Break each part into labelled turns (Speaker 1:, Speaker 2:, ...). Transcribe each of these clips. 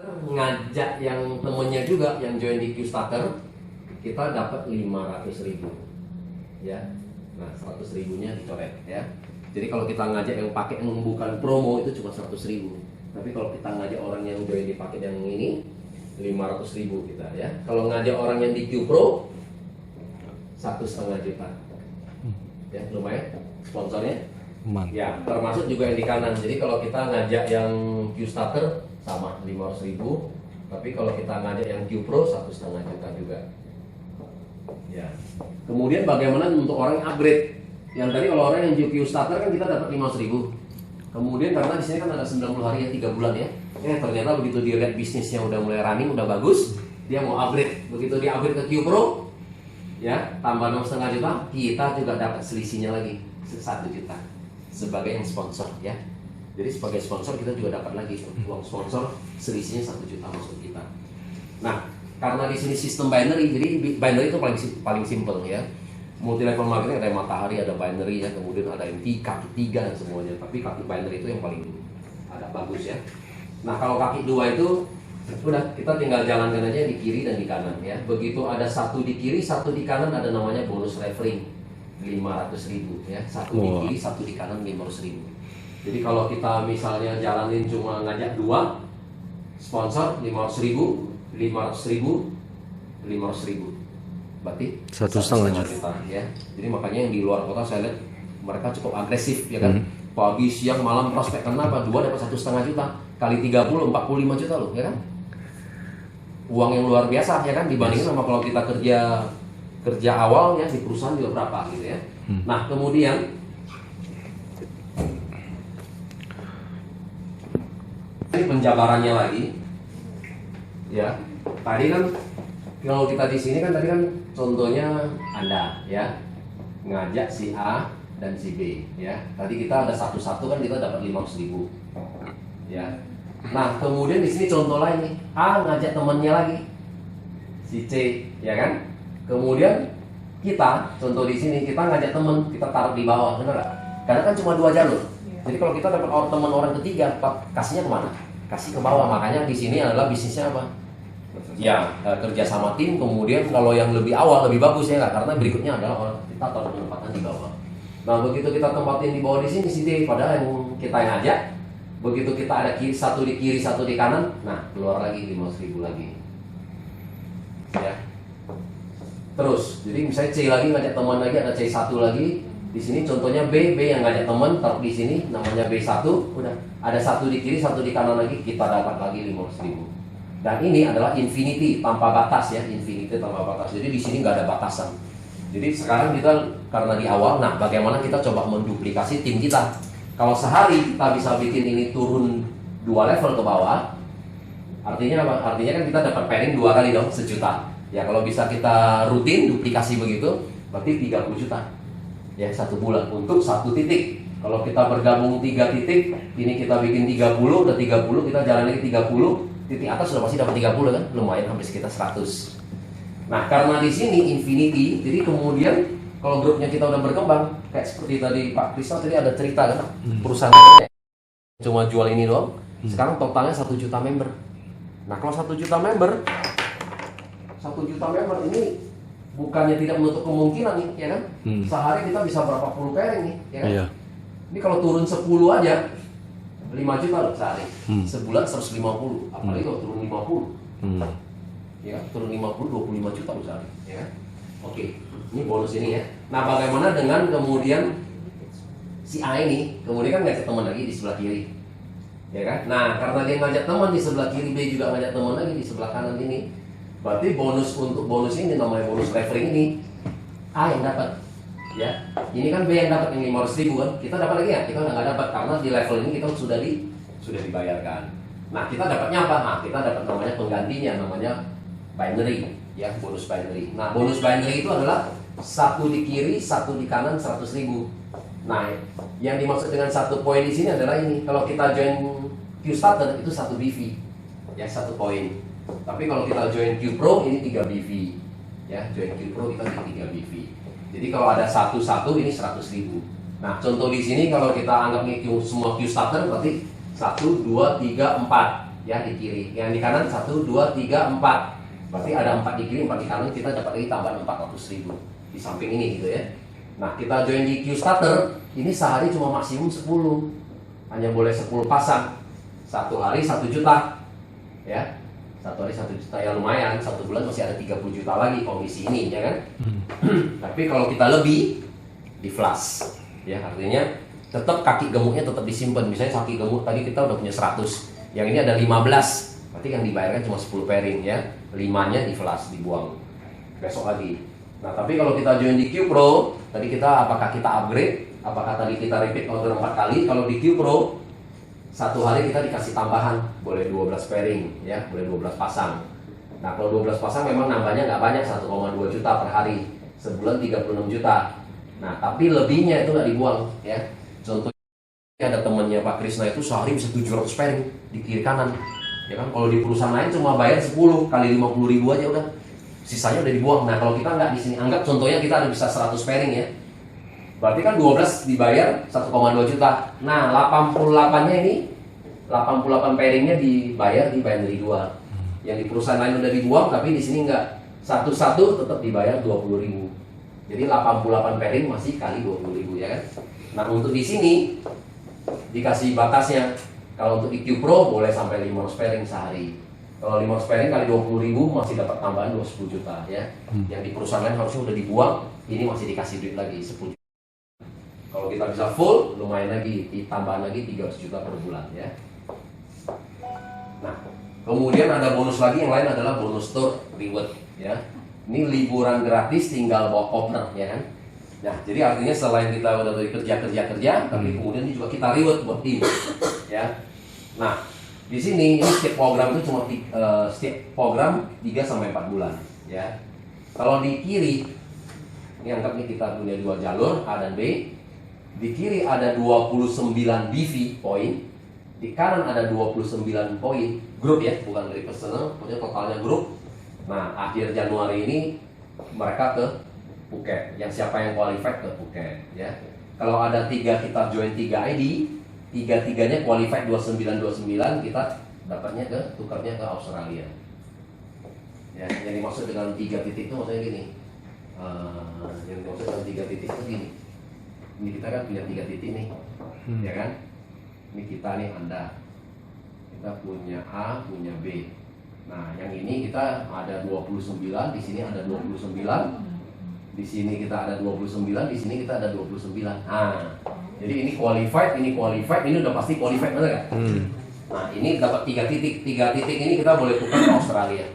Speaker 1: ngajak yang temennya juga yang join di Qstarter, kita dapat 500.000 ya. Nah 100.000-nya dicoret ya. Jadi kalau kita ngajak yang pakai yang bukan promo itu cuma 100.000, tapi kalau kita ngajak orang yang join di paket yang ini 500.000 kita ya. Kalau ngajak orang yang di Q Pro 1,5 juta ya, lumayan sponsornya. Ya, termasuk juga yang di kanan. Jadi kalau kita ngajak yang Qstarter sama 500.000, tapi kalau kita ngajak yang Q Pro 1,5 juta juga. Ya. Kemudian bagaimana untuk orang yang upgrade? Yang tadi kalau orang yang Qstarter kan kita dapat 500.000. Kemudian karena di sini kan ada 90 hari ya, 3 bulan ya. Ternyata begitu dia lihat bisnisnya udah mulai running, udah bagus, dia mau upgrade. Begitu dia upgrade ke Q Pro, ya tambah 6,5 juta, kita juga dapat selisihnya lagi 1 juta sebagai yang sponsor ya. Jadi sebagai sponsor kita juga dapat lagi uang sponsor, selisihnya 1 juta masuk kita. Nah, karena di sini sistem binary, jadi binary itu paling simple ya. Multi level marketing ada yang matahari, ada binary ya, kemudian ada yang kaki 3 dan semuanya. Tapi kaki binary itu yang paling agak bagus ya. Nah, kalau kaki 2 itu udah kita tinggal jalankan aja di kiri dan di kanan ya. Begitu ada satu di kiri, satu di kanan, ada namanya bonus referring 500.000 ya. Satu di kiri, satu di kanan 500.000. Jadi kalau kita misalnya jalanin cuma ngajak 2 sponsor 500.000, 500.000, 500.000, berarti 1,5 juta ya. Jadi makanya yang di luar kota saya lihat mereka cukup agresif ya kan. Pagi, siang, malam prospek. Kenapa? 2 dapat 1,5 juta kali 30, 45 juta loh ya kan. Uang yang luar biasa ya kan, dibandingin sama kalau kita kerja awalnya di perusahaan juga berapa gitu ya. Nah kemudian ini penjabarannya lagi ya. Tadi kan kalau kita di sini kan tadi kan contohnya Anda ya ngajak si A dan si B ya. Tadi kita ada satu-satu kan kita dapat 500.000 ya. Nah kemudian di sini contoh lain nih, A ngajak temennya lagi si C ya kan. Kemudian kita contoh di sini kita ngajak temen, kita taruh di bawah, bener gak? Karena kan cuma 2 jalur. Jadi kalau kita dapat teman orang ketiga, kasihnya kemana? Kasih ke bawah. Makanya di sini adalah bisnisnya apa? Ya kerja sama tim. Kemudian kalau yang lebih awal lebih bagus ya nggak? Karena berikutnya adalah orang kita taruh penempatan di bawah. Nah begitu kita tempatin di bawah di sini si D, padahal yang kita yang ngajak. Begitu kita ada satu di kiri, satu di kanan, nah keluar lagi 500.000 lagi. Ya. Terus, jadi misalnya C lagi ngajak teman lagi, ada C1 lagi. Di sini contohnya B yang ngajak teman, taruh di sini namanya B1, udah ada satu di kiri, satu di kanan lagi, kita dapat lagi 500.000. Dan ini adalah infinity tanpa batas ya, infinity tanpa batas. Jadi di sini nggak ada batasan. Jadi sekarang kita karena di awal, nah bagaimana kita coba menduplikasi tim kita. Kalau sehari kita bisa bikin ini turun 2 level ke bawah, artinya apa? Artinya kan kita dapat pairing 2 kali dong, sejuta. Ya kalau bisa kita rutin duplikasi begitu, berarti 30 juta. Ya 1 bulan untuk 1 titik. Kalau kita bergabung 3 titik, ini kita bikin 30, udah 30, kita jalan lagi 30, titik atas sudah pasti dapat 30 kan, lumayan hampir sekitar 100. Nah karena di sini infinity, jadi kemudian kalau grupnya kita udah berkembang, kayak seperti tadi Pak Kristal tadi ada cerita kan, perusahaan cuma jual ini doang, sekarang totalnya 1 juta member. Nah kalau 1 juta member, 1 juta member ini bukannya tidak menutup kemungkinan nih, ya kan? Sehari kita bisa berapa puluh pairing nih, ya kan? Iya. Ini kalau turun 10 aja, 5 juta loh sehari. Sebulan 150, apalagi kalau turun 50. Ya, turun 50, 25 juta loh sehari, ya kan? Oke, ini bonus ini ya. Nah, bagaimana dengan kemudian si A ini, kemudian kan ngajak teman lagi di sebelah kiri. Ya kan? Nah, karena dia ngajak teman di sebelah kiri, B juga ngajak teman lagi di sebelah kanan ini. Berarti bonus untuk bonus ini namanya bonus referring ini A yang dapat. Ya. Ini kan B yang dapat yang 500.000 kan. Kita dapat lagi ya? Kita nggak dapat karena di level ini kita sudah dibayarkan. Nah, kita dapatnya apa? Nah, kita dapat namanya penggantinya, namanya binary. Ya, bonus binary. Nah, bonus binary itu adalah 1 di kiri, 1 di kanan 100.000. Nah, yang dimaksud dengan 1 poin di sini adalah ini. Kalau kita join Qstarter itu 1 BV. Ya, 1 poin. Tapi kalau kita join Q Pro ini 3 BV. Ya, join Q Pro kita 3 BV. Jadi kalau ada 1 ini 100.000. Nah, contoh di sini kalau kita anggap ini semua Qstarter berarti 1, 2, 3, 4. ya di kiri. Yang di kanan 1, 2, 3, 4. Berarti ada 4 di kiri, 4 di kanan, kita dapat lagi tambahan 400.000 di samping ini gitu ya. Nah, kita join di Q starter, ini sehari cuma maksimum 10. Hanya boleh 10 pasang. Satu hari 1 juta. Ya. Satu hari 1 juta ya lumayan, 1 bulan masih ada 30 juta lagi komisi ini ya kan. Tapi kalau kita lebih di flash ya, artinya tetap kaki gemuknya tetap disimpan. Misalnya kaki gemuk tadi kita udah punya 100, yang ini ada 15, berarti yang dibayarkan cuma 10 pairing ya, 5-nya di flash dibuang besok lagi. Nah tapi kalau kita join di Q Pro, tadi kita apakah kita upgrade, apakah tadi kita repeat order 4 kali. Kalau di Q Pro satu hari kita dikasih tambahan, boleh 12 pairing ya, boleh 12 pasang. Nah kalau 12 pasang memang nambahnya nggak banyak, 1,2 juta per hari, sebulan 36 juta. Nah tapi lebihnya itu nggak dibuang ya. Contohnya ada temennya Pak Krisna itu sehari bisa 700 pairing di kiri kanan ya kan. Kalau di perusahaan lain cuma bayar 10 kali 50.000 aja udah, sisanya udah dibuang. Nah kalau kita nggak di sini, anggap contohnya kita ada bisa 100 pairing ya, berarti kan 12 dibayar 1,2 juta. Nah 88-nya ini, 88 pairingnya dibayar dari 2. Yang di perusahaan lain udah dibuang, tapi di sini enggak. Satu-satu tetap dibayar 20.000. Jadi 88 pairing masih kali 20.000 ya kan. Nah untuk di sini dikasih batasnya. Kalau untuk di Q Pro boleh sampai 500 pairing sehari. Kalau 500 pairing kali 20.000 masih dapat tambahan 20 juta ya. Yang di perusahaan lain harusnya udah dibuang, ini masih dikasih duit lagi 10 juta. Kalau kita bisa full, lumayan lagi, ditambahan lagi 300 juta per bulan ya. Nah, kemudian ada bonus lagi, yang lain adalah bonus tour reward ya. Ini liburan gratis tinggal bawa partner ya kan. Nah, jadi artinya selain kita udah kerja, tapi kemudian ini juga kita reward buat tim ya. Nah, di sini ini setiap program itu cuma setiap program 3 sampai 4 bulan ya. Kalau di kiri ini anggap nih kita punya 2 jalur A dan B. Di kiri ada 29 BV poin, di kanan ada 29 poin, grup ya, bukan dari personal, pokoknya totalnya grup. Nah, akhir Januari ini mereka ke Phuket, yang siapa yang qualified ke Phuket ya. Kalau ada 3 kita join 3 ID, 3-3-nya qualified 29-29, kita dapatnya tukarnya ke Australia. Ya, yang dimaksud dengan 3 titik itu maksudnya gini. Yang dimaksud dengan 3 titik itu gini. Ini kita kan punya 3 titik nih, ya kan? Ini kita nih, Anda. Kita punya A, punya B. Nah, yang ini kita ada 29, di sini ada 29. Di sini kita ada 29, di sini kita ada 29. Nah, jadi ini qualified, ini udah pasti qualified, benar kan? Nah, ini dapat 3 titik. 3 titik ini kita boleh tukar ke Australia.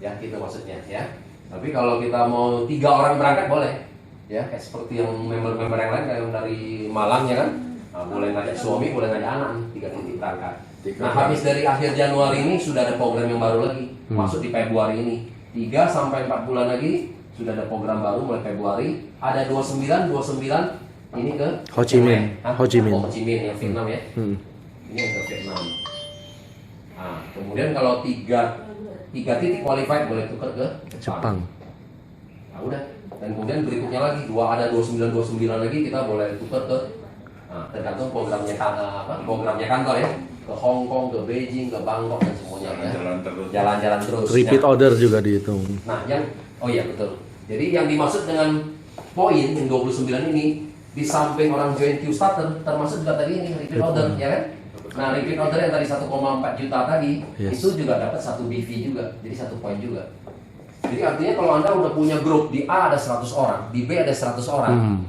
Speaker 1: Ya, gitu maksudnya ya. Tapi kalau kita mau 3 orang berangkat boleh. Ya, kayak seperti yang member-member yang lain kayak yang dari Malang ya kan. Nah, boleh ngajak suami, boleh ngajak anak nih, 3 titik berangkat. Nah, habis dari akhir Januari ini sudah ada program yang baru lagi. Masuk di Februari ini. 3 sampai 4 bulan lagi sudah ada program baru mulai Februari. Ada 29 ini ke
Speaker 2: Ho Chi Minh. Ho Chi Minh.
Speaker 1: Ho Chi Minh yang Vietnam ya. Ini yang ke Vietnam. Nah, kemudian kalau 3 titik qualified boleh tukar ke Jepang. Nah, udah. Dan kemudian berikutnya lagi ada 29 lagi kita boleh tukar ke tergantung programnya kantor ya, ke Hong Kong, ke Beijing, ke Bangkok dan semuanya ya. Jalan-jalan terus.
Speaker 2: Repeat order juga dihitung.
Speaker 1: Nah, oh iya betul. Jadi yang dimaksud dengan poin yang 29 ini, di samping orang join Q starter termasuk juga tadi ini repeat order ya kan. Nah, repeat order yang tadi 1,4 juta tadi itu juga dapat 1 BV juga, jadi 1 poin juga. Jadi artinya kalau Anda udah punya grup, di A ada 100 orang, di B ada 100 orang.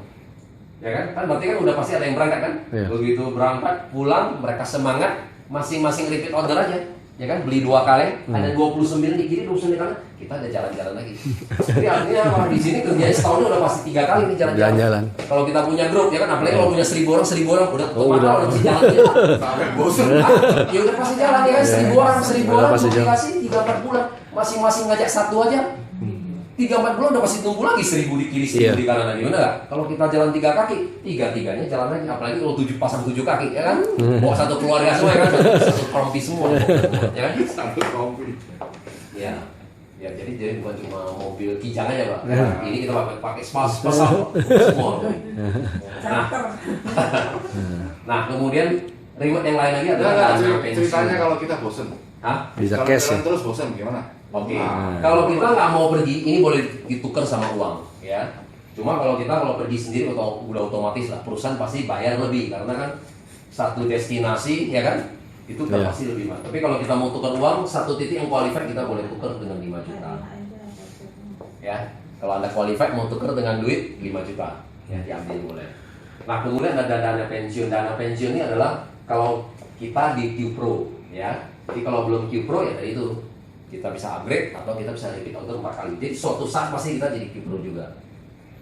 Speaker 1: Ya kan? Kan berarti kan udah pasti ada yang berangkat kan? Begitu berangkat, pulang, mereka semangat, masing-masing repeat order aja. Ya kan? Beli 2 kaleng, ada 29 di kiri, 29 di kanan, kita ada jalan-jalan lagi. Jadi artinya di sini kerjanya setahun udah pasti 3 kali nih jalan-jalan. Kalau kita punya grup, ya kan? Apalagi kalau punya 1.000 orang, udah pasti jalan. Sampai bosan. Ya udah pasti jalan ya kan? 1.000 orang, dikasih 3-4 bulan. Masing-masing ngajak 1 aja 3-4 bulan udah pasti tumbuh lagi 1.000 di kiri 1.000 di kanan lagi, bener gak? Kalau kita jalan 3 kaki, 3-3-nya jalan lagi. Apalagi kalau 7 kaki ya kan, bawa 1 keluarga semua ya kan, 1 kompi semua ya kan, 1 kompi ya jadi bukan cuma mobil kijang aja Pak. Ini kita pakai spasial semua. Nah kemudian Reward yang lain lagi adalah
Speaker 3: Nah,
Speaker 1: dana pensiun.
Speaker 3: ceritanya kalau kita bosen,
Speaker 1: Hah?
Speaker 2: Bisa
Speaker 3: kalau
Speaker 2: cash
Speaker 3: jalan
Speaker 2: ya.
Speaker 3: terus bosen gimana?
Speaker 1: Oke.
Speaker 3: Nah,
Speaker 1: Kalau kita nggak mau pergi, ini boleh ditukar sama uang, ya. Cuma kalau kita pergi sendiri atau udah otomatis lah, perusahaan pasti bayar lebih karena kan satu destinasi, ya kan? Itu kan
Speaker 2: Iya.
Speaker 1: pasti lebih mahal. Tapi kalau kita mau tukar uang, satu titik yang qualified kita boleh tukar dengan 5 juta. Ya, kalau Anda qualified mau tukar dengan duit 5 juta, ya diambil boleh. Nah, kemudian ada dana pensiun. Dana pensiun ini adalah kalau kita di Q Pro, ya. Jadi kalau belum Q Pro ya tadi itu kita bisa upgrade atau kita bisa repeat order 4 kali. Jadi suatu saat pasti kita jadi Q Pro juga.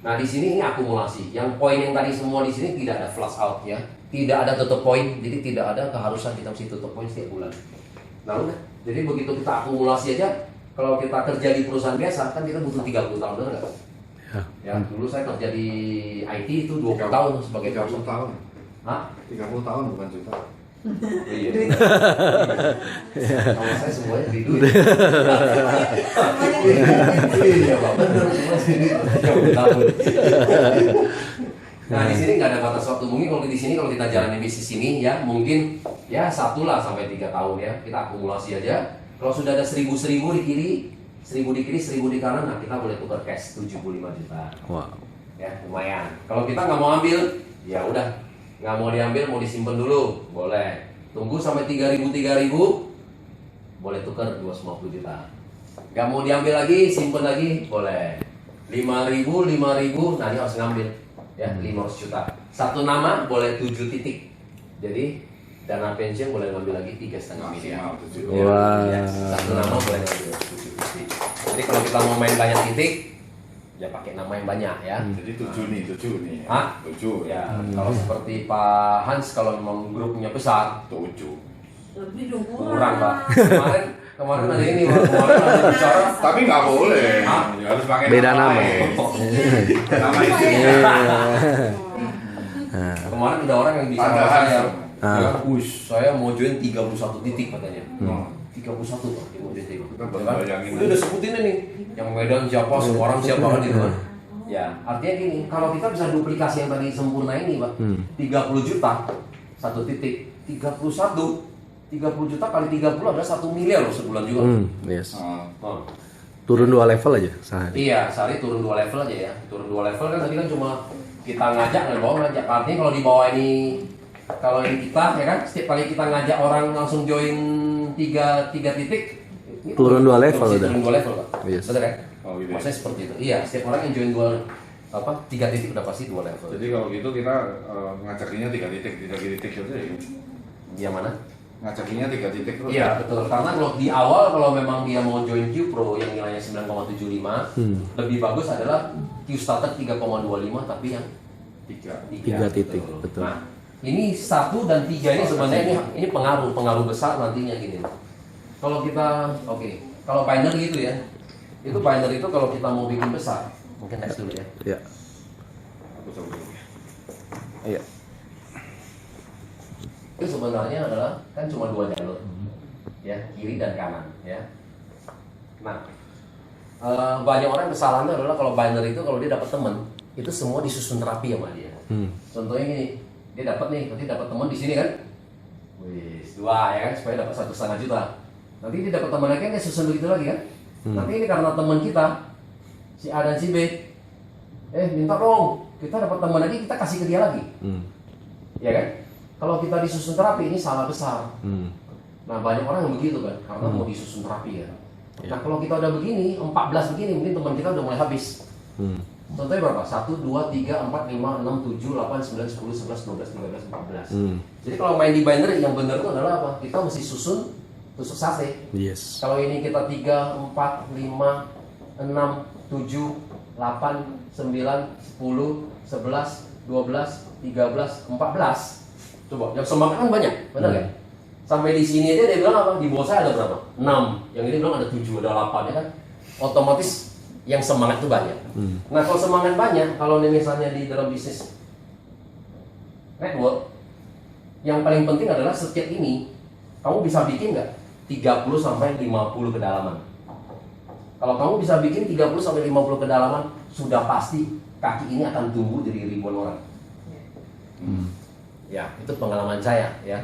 Speaker 1: Nah, di sini ini akumulasi. Yang poin yang tadi semua di sini tidak ada flush out, ya. Tidak ada tutup poin, jadi tidak ada keharusan kita mesti tutup poin setiap bulan. Nah, udah. Jadi begitu kita akumulasi aja, kalau kita kerja di perusahaan biasa kan kita butuh 30 tahun, benar nggak?
Speaker 2: Ya.
Speaker 1: Ya, dulu saya kerja di IT itu 20 tahun sebagai
Speaker 3: 30 tahun.
Speaker 1: Hah?
Speaker 3: 30 tahun bukan juta.
Speaker 1: Iya. Kalau saya semuanya di duit. Iya, Pak. Benar semua di duit. 30 tahun. Nah, di sini nggak ada batas waktu. Mungkin kalau di sini kalau kita jalanin bisnis ini ya mungkin ya 1 lah sampai 3 tahun ya. Kita akumulasi aja. Kalau sudah ada 1000 di kiri, 1000 di kiri, 1000 di kanan, nah kita boleh tukar cash 75 juta.
Speaker 2: Wow.
Speaker 1: Ya lumayan. Kalau kita nggak mau ambil, ya udah nggak mau diambil, mau disimpan dulu, boleh. Tunggu sampai 3.000, boleh tukar 250 juta. Nggak mau diambil lagi, simpan lagi, boleh. 5.000, nah ini harus ngambil, ya 500 juta. Satu nama boleh 7 titik. Jadi dana pensiun boleh ngambil lagi 3,5 miliar.
Speaker 3: Maksimal 7.
Speaker 2: Wah.
Speaker 1: Ya, satu nama boleh ngambil 7 titik. Jadi kalau kita mau main banyak titik, ya pakai nama yang banyak ya.
Speaker 3: Jadi 7 nih.
Speaker 1: Hah?
Speaker 3: 7
Speaker 1: Ya, kalau seperti Pak Hans kalau memang grupnya besar,
Speaker 3: 7.
Speaker 4: Lebih dong
Speaker 1: kurang Pak. Kemarin ada ini, Pak. Kemarin ada bicara.
Speaker 3: Tapi nggak boleh.
Speaker 1: Hah?
Speaker 3: Ya, harus pakai
Speaker 2: Beda nama.
Speaker 3: lain. Nama
Speaker 4: Iya.
Speaker 3: istrinya.
Speaker 1: Kemarin ada orang yang bicara
Speaker 3: Ada
Speaker 1: sama saya.
Speaker 3: Hans.
Speaker 1: Ya, saya mau join 31 titik katanya. 31 Pak, dia mau join titik.
Speaker 3: Kita
Speaker 1: Ya
Speaker 3: baru
Speaker 1: kan?
Speaker 3: bayangin.
Speaker 1: Udah sebutin ini. Yang Medan siapa, seorang siapa kan gitu kan. Ya, artinya gini, kalau kita bisa duplikasi yang tadi sempurna ini, Pak. 30 juta satu titik, 30 juta kali 30 adalah 1 miliar loh sebulan juga.
Speaker 2: Yes.
Speaker 3: Ah,
Speaker 1: Oh.
Speaker 2: Turun 2 level aja sehari.
Speaker 1: Iya, sehari turun 2 level aja ya. Turun 2 level kan tadi kan cuma kita ngajak, nggak bawa ngajak. Artinya kalau di bawah ini, kalau ini kita ya kan, setiap kali kita ngajak orang langsung join 3 titik, ini
Speaker 2: Turun 2 level
Speaker 1: mesti
Speaker 2: udah.
Speaker 1: Turun 2 level, Pak.
Speaker 2: Yes.
Speaker 1: Betul kan?
Speaker 3: Oh, gitu ya.
Speaker 1: Maksudnya seperti itu. Iya, setiap orang yang join 3 titik udah pasti 2 level.
Speaker 3: Jadi kalau gitu kita ngajakinya 3 titik saja ya.
Speaker 1: Iya mana?
Speaker 3: Ngajakinya 3 titik terus.
Speaker 1: Iya betul, karena kalau di awal kalau memang dia mau join Q Pro yang nilainya 9,75 lebih bagus adalah Q Starter 3,25 tapi yang
Speaker 3: 3.
Speaker 2: 3 titik, betul.
Speaker 1: Nah ini 1 dan 3 ini sebenarnya ini pengaruh besar nantinya gini. Kalau kita kalau binary gitu ya, itu binary itu kalau kita mau bikin besar, mungkin next dulu ya.
Speaker 2: Ya.
Speaker 3: Aku coba dulu.
Speaker 2: Iya.
Speaker 1: Itu sebenarnya adalah kan cuma 2 jalur ya, kiri dan kanan ya. Nah banyak orang kesalahannya adalah kalau binary itu kalau dia dapat teman itu semua disusun rapi sama dia. Contohnya gini, dia dapat nih, nanti dapat teman di sini kan, wis 2 ya kan, supaya dapat 1,5 juta. Nanti dia dapat teman lagi kan dia susun begitu lagi kan. Nanti ini karena teman kita si A dan si B, minta dong kita dapat teman lagi, kita kasih ke dia lagi, ya kan? Kalau kita disusun terapi ini salah besar. Nah banyak orang yang begitu kan, karena mau disusun terapi ya. Nah kalau kita udah begini, 14 begini, mungkin teman kita udah mulai habis. Contohnya berapa? 1, 2, 3, 4, 5, 6, 7, 8, 9, 10, 11, 12, 13, 14. Jadi kalau main di binary yang benar itu adalah apa? Kita mesti susun tusuk sate.
Speaker 2: Yes.
Speaker 1: Kalau ini kita 3, 4, 5, 6, 7, 8, 9, 10, 11, 12, 13, 14. Coba, yang semangat kan banyak, benar kan? Sampai di sini aja dia bilang apa? Di bawah saya ada berapa? 6. Yang ini bilang ada 7, ada 8 ya kan? Otomatis yang semangat itu banyak. Nah kalau semangat banyak, kalau ini misalnya di dalam bisnis network, yang paling penting adalah setiap ini kamu bisa bikin nggak 30 sampai 50 kedalaman. Kalau kamu bisa bikin 30 sampai 50 kedalaman, sudah pasti kaki ini akan tumbuh jadi ribuan orang. Ya, itu pengalaman saya ya.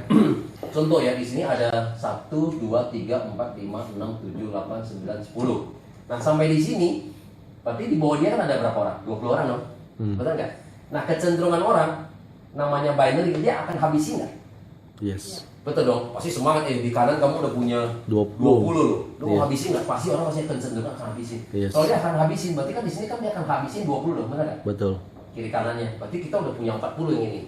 Speaker 1: Contoh ya, di sini ada 1, 2, 3, 4, 5, 6, 7, 8, 9, 10. Nah, sampai di sini, berarti di bawah dia kan ada berapa orang? 20 orang dong? Betul nggak? Nah, kecenderungan orang, namanya binary, dia akan habisin nggak?
Speaker 2: Yes.
Speaker 1: Betul dong, pasti semangat. Di kanan kamu udah punya
Speaker 2: 20
Speaker 1: loh. Lu mau
Speaker 2: Iya.
Speaker 1: habisin nggak? Pasti orang masih kecenderungan akan habisin.
Speaker 2: Yes.
Speaker 1: Kalau dia akan habisin, berarti kan di sini kan dia akan habisin 20 dong, benar nggak?
Speaker 2: Betul.
Speaker 1: Kiri kanannya, berarti kita udah punya 40 yang ini.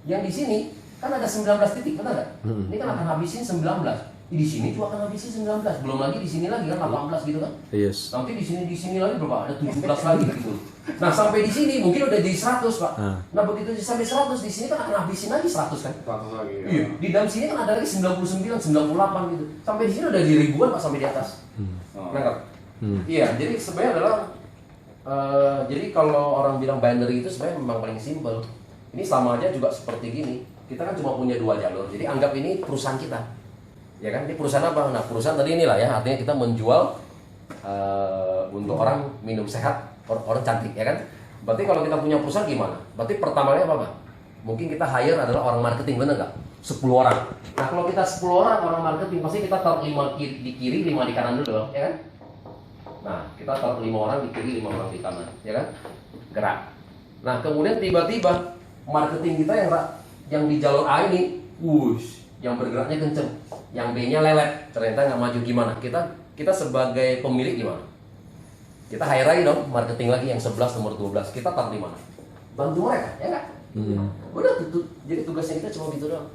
Speaker 1: Yang di sini kan ada 19 titik, benar nggak? Ini kan akan habisin 19. Di sini juga akan habisin 19. Belum lagi di sini lagi kan 18 gitu kan?
Speaker 2: Yes.
Speaker 1: Nanti di sini lagi berapa? Ada 17 lagi gitu. Nah, sampai di sini mungkin udah jadi 100, Pak. Nah, begitu sampai 100 di sini kan akan habisin lagi 100 kan?
Speaker 3: 100 lagi ya.
Speaker 1: Iya, di dalam sini kan ada lagi 99, 98 gitu. Sampai di sini udah di ribuan Pak sampai di atas. Nangkap? Iya, jadi sebenarnya adalah jadi kalau orang bilang binary itu sebenarnya memang paling simpel. Ini sama aja juga seperti gini. Kita kan cuma punya 2 jalur. Jadi anggap ini perusahaan kita. Ya kan? Ini perusahaan apa? Nah, perusahaan tadi inilah ya, artinya kita menjual untuk orang minum sehat, orang cantik, ya kan? Berarti kalau kita punya perusahaan gimana? Berarti pertamanya apa, Pak? Mungkin kita hire adalah orang marketing, bener nggak? 10 orang. Nah, kalau kita 10 orang marketing, pasti kita taruh 5 di kiri, 5 di kanan dulu, ya kan? Nah, kita taruh 5 orang di kiri, 5 orang di kanan, ya kan? Gerak. Nah, kemudian tiba-tiba marketing kita yang di jalur A ini, wush, yang bergeraknya kenceng, yang B-nya lelet, ternyata nggak maju gimana? Kita sebagai pemilik gimana? Kita hire lagi dong, marketing lagi yang 11 nomor 12, kita taruh di mana? Bantu mereka, ya nggak? Udah, jadi tugasnya kita cuma gitu doang.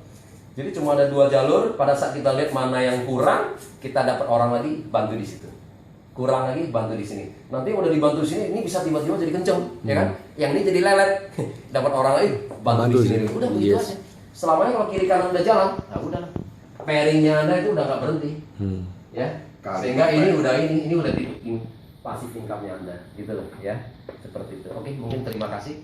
Speaker 1: Jadi cuma ada 2 jalur, pada saat kita lihat mana yang kurang, kita dapat orang lagi bantu di situ. Kurang lagi bantu di sini. Nanti udah dibantu di sini, ini bisa tiba-tiba jadi kenceng, ya kan? Yang ini jadi lelet, dapat orang lagi bantu di sini. Udah begitu aja. Selamanya kalau kiri kanan udah jalan, nah udah. Pairingnya Anda itu udah nggak berhenti, ya. Sehingga ini udah titik pasif income-nya Anda, gitu loh, ya. Seperti itu. Oke, mungkin terima kasih.